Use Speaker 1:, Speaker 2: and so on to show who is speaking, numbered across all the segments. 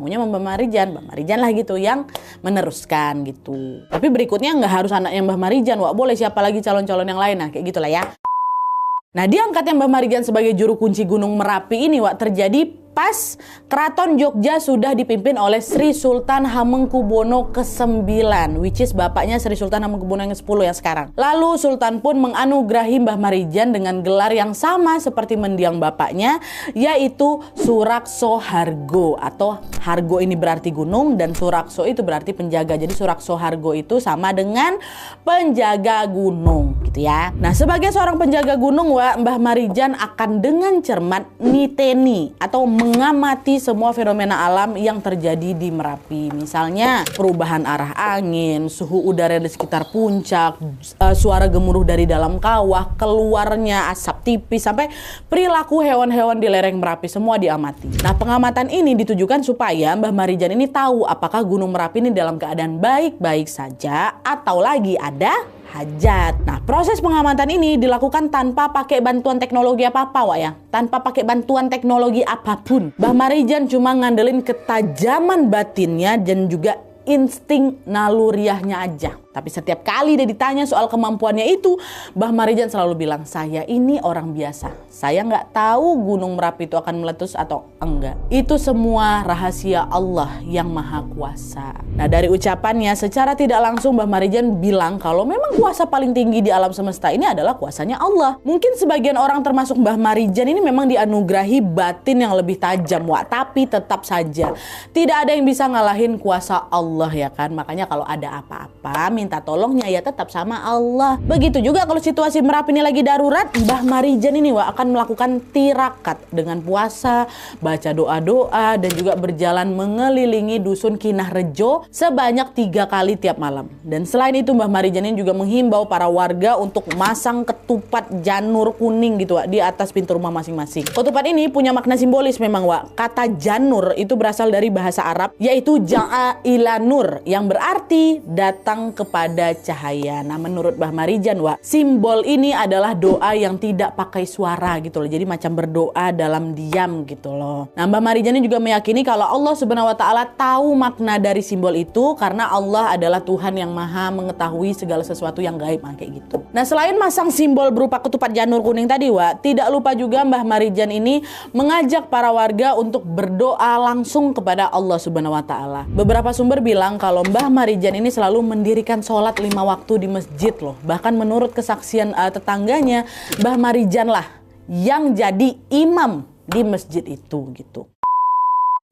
Speaker 1: maunya Mbah Marijan lah gitu yang meneruskan gitu. Tapi berikutnya nggak harus anaknya Mbah Marijan, Wak, boleh siapa lagi calon-calon yang lain, nah kayak gitulah ya. Nah, diangkatnya Mbah Marijan sebagai juru kunci Gunung Merapi ini, Wak, terjadi pas Keraton Jogja sudah dipimpin oleh Sri Sultan Hamengkubuwono ke-9, which is bapaknya Sri Sultan Hamengkubuwono yang ke-10 ya sekarang. Lalu Sultan pun menganugerahi Mbah Marijan dengan gelar yang sama seperti mendiang bapaknya, yaitu Surakso Hargo, atau Hargo ini berarti gunung dan Surakso itu berarti penjaga. Jadi Surakso Hargo itu sama dengan penjaga gunung gitu ya. Nah, sebagai seorang penjaga gunung, Wak, Mbah Marijan akan dengan cermat niteni atau mengamati semua fenomena alam yang terjadi di Merapi. Misalnya perubahan arah angin, suhu udara di sekitar puncak, suara gemuruh dari dalam kawah, keluarnya asap tipis, sampai perilaku hewan-hewan di lereng Merapi, semua diamati. Nah, pengamatan ini ditujukan supaya Mbah Marijan ini tahu apakah Gunung Merapi ini dalam keadaan baik-baik saja atau lagi ada hajat. Nah, proses pengamatan ini dilakukan tanpa pakai bantuan teknologi apa-apa, Wak ya. Tanpa pakai bantuan teknologi apapun. Mbah Marijan cuma ngandelin ketajaman batinnya dan juga insting naluriahnya aja. Tapi setiap kali dia ditanya soal kemampuannya itu, Mbah Marijan selalu bilang, saya ini orang biasa. Saya nggak tahu Gunung Merapi itu akan meletus atau enggak. Itu semua rahasia Allah yang Maha Kuasa. Nah, dari ucapannya secara tidak langsung Mbah Marijan bilang kalau memang kuasa paling tinggi di alam semesta ini adalah kuasanya Allah. Mungkin sebagian orang termasuk Mbah Marijan ini memang dianugerahi batin yang lebih tajam, Wak. Tapi tetap saja tidak ada yang bisa ngalahin kuasa Allah ya kan. Makanya kalau ada apa-apa minta tolongnya ya tetap sama Allah. Begitu juga kalau situasi Merapi ini lagi darurat, Mbah Marijan ini, Wak, akan melakukan tirakat dengan puasa, baca doa-doa, dan juga berjalan mengelilingi dusun Kinah Rejo sebanyak 3 kali tiap malam. Dan selain itu Mbah Marijan ini juga menghimbau para warga untuk masang ketupat janur kuning gitu, Wak, di atas pintu rumah masing-masing. Ketupat ini punya makna simbolis memang, Wak. Kata janur itu berasal dari bahasa Arab, yaitu ja'a ila nur, yang berarti datang kepada cahaya. Nah, menurut Mbah Marijan, Wak, simbol ini adalah doa yang tidak pakai suara gitu loh. Jadi macam berdoa dalam diam gitu loh. Nah, Mbah Marijan ini juga meyakini kalau Allah Subhanahu wa taala tahu makna dari simbol itu karena Allah adalah Tuhan yang Maha mengetahui segala sesuatu yang gaib, kayak gitu. Nah, selain masang simbol berupa ketupat janur kuning tadi, Wak, tidak lupa juga Mbah Marijan ini mengajak para warga untuk berdoa langsung kepada Allah Subhanahu wa taala. Beberapa sumber bilang kalau Mbah Marijan ini selalu mendirikan sholat 5 waktu di masjid loh. Bahkan menurut kesaksian tetangganya, Mbah Marijan lah yang jadi imam di masjid itu gitu.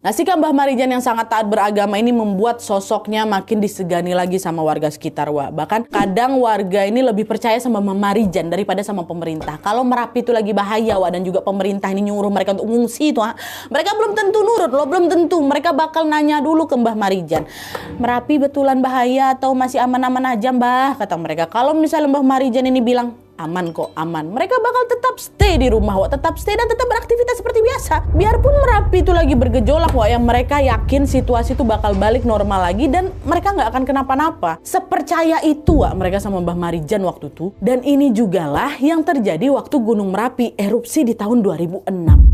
Speaker 1: Nah, sikap Mbah Marijan yang sangat taat beragama ini membuat sosoknya makin disegani lagi sama warga sekitar, Wak. Bahkan kadang warga ini lebih percaya sama Mbah Marijan daripada sama pemerintah. Kalau Merapi itu lagi bahaya, Wak, dan juga pemerintah ini nyuruh mereka untuk ngungsi itu, mereka belum tentu nurut loh, belum tentu. Mereka bakal nanya dulu ke Mbah Marijan, Merapi betulan bahaya atau masih aman-aman aja, Mbah, kata mereka. Kalau misalnya Mbah Marijan ini bilang aman kok, aman, mereka bakal tetap stay di rumah, Wak, tetap stay dan tetap beraktivitas seperti biasa. Biarpun Merapi itu lagi bergejolak, Wak, yang mereka yakin situasi itu bakal balik normal lagi dan mereka nggak akan kenapa-napa. Sepercaya itu, Wak, mereka sama Mbah Marijan waktu itu. Dan ini jugalah yang terjadi waktu Gunung Merapi erupsi di tahun 2006.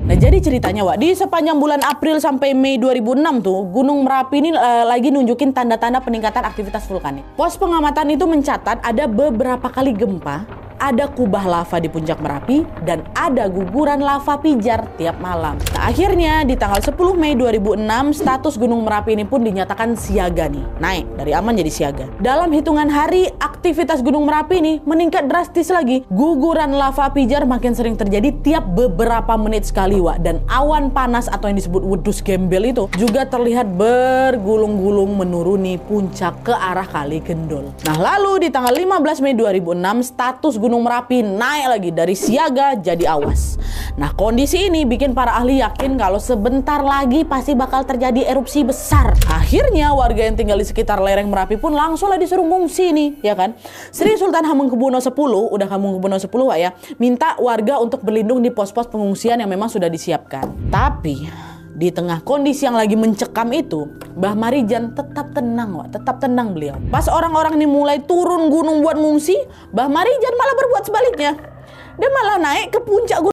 Speaker 1: Nah, jadi ceritanya, Wak, di sepanjang bulan April sampai Mei 2006 tuh, Gunung Merapi ini lagi nunjukin tanda-tanda peningkatan aktivitas vulkanik. Pos pengamatan itu mencatat ada beberapa kali gempa, ada kubah lava di puncak Merapi, dan ada guguran lava pijar tiap malam. Nah, akhirnya di tanggal 10 Mei 2006, status Gunung Merapi ini pun dinyatakan siaga nih. Naik dari aman jadi siaga. Dalam hitungan hari, aktivitas Gunung Merapi ini meningkat drastis lagi. Guguran lava pijar makin sering terjadi tiap beberapa menit sekali, Wak. Dan awan panas atau yang disebut wedus gembel itu juga terlihat bergulung-gulung menuruni puncak ke arah Kali Gendol. Nah, lalu di tanggal 15 Mei 2006, status Gunung Merapi naik lagi dari siaga jadi awas. Nah, kondisi ini bikin para ahli yakin kalau sebentar lagi pasti bakal terjadi erupsi besar. Akhirnya warga yang tinggal di sekitar lereng Merapi pun langsung lah disuruh ngungsi nih, ya kan? Sri Sultan Hamengkubuwono X, udah Hamengkubuwono X, Wak, ya, minta warga untuk berlindung di pos-pos pengungsian yang memang sudah disiapkan. Tapi di tengah kondisi yang lagi mencekam itu, Mbah Marijan tetap tenang, Wak, tetap tenang beliau. Pas orang-orang ini mulai turun gunung buat ngungsi, Mbah Marijan malah berbuat sebaliknya. Dia malah naik ke puncak gunung